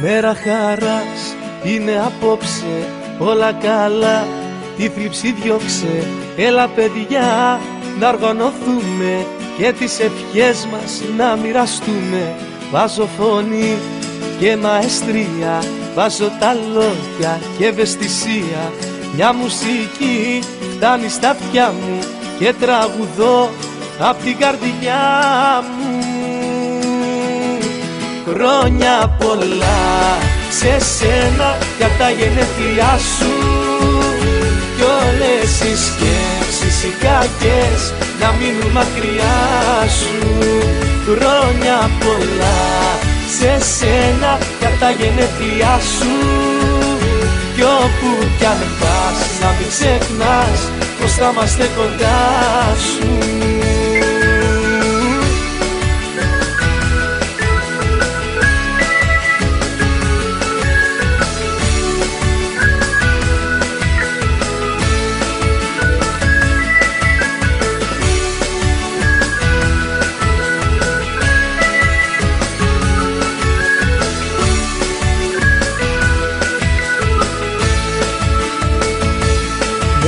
Μέρα χαράς είναι απόψε, όλα καλά, τη θλίψη διώξε. Έλα παιδιά να οργανωθούμε και τις ευχές μας να μοιραστούμε. Βάζω φωνή και μαεστρία, βάζω τα λόγια και ευαισθησία. Μια μουσική φτάνει στα αυτιά μου και τραγουδώ απ' την καρδιά μου. Χρόνια πολλά σε σένα για τα γενέθλιά σου κι όλες οι σκέψεις οι κακές να μείνουν μακριά σου. Χρόνια πολλά σε σένα για τα γενέθλιά σου κι όπου κι αν πας να μην ξεχνάς πως θα είμαστε κοντά σου.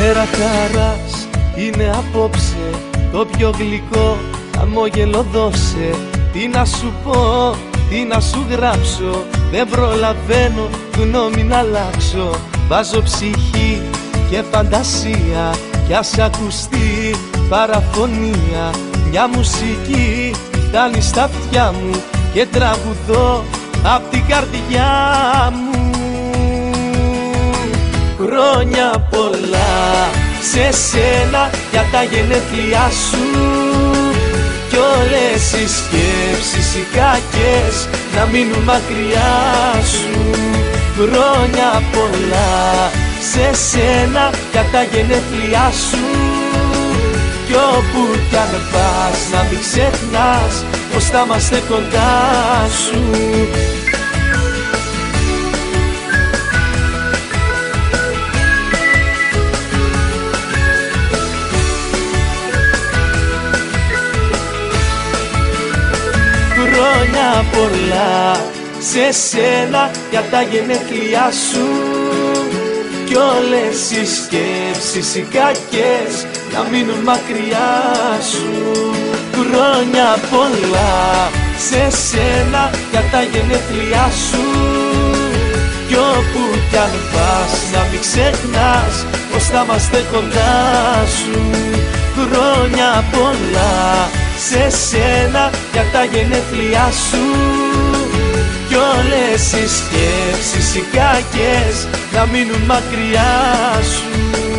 Μέρα χαράς είναι απόψε, το πιο γλυκό χαμόγελο δώσε. Τι να σου πω, τι να σου γράψω, δεν προλαβαίνω γνώμη να αλλάξω. Βάζω ψυχή και φαντασία κι ας ακουστεί παραφωνία. Μια μουσική φτάνει στα αυτιά μου και τραγουδώ απ' την καρδιά μου. Χρόνια πολλά σε σένα για τα γενέθλιά σου κι όλες οι σκέψεις οι κακές να μείνουν μακριά σου. Χρόνια πολλά σε σένα για τα γενέθλιά σου κι όπου κι αν πας να μην ξεχνάς πως θα είμαστε κοντά σου. Χρόνια πολλά σε σένα για τα γενέθλιά σου κι όλες οι σκέψεις οι κακές να μείνουν μακριά σου. Χρόνια πολλά σε σένα για τα γενέθλιά σου κι όπου κι αν πας να μην ξεχνάς πως θα είμαστε κοντά σου. Χρόνια πολλά σε σένα για τα γενέθλιά σου κι όλες οι σκέψεις οι κακές να μείνουν μακριά σου.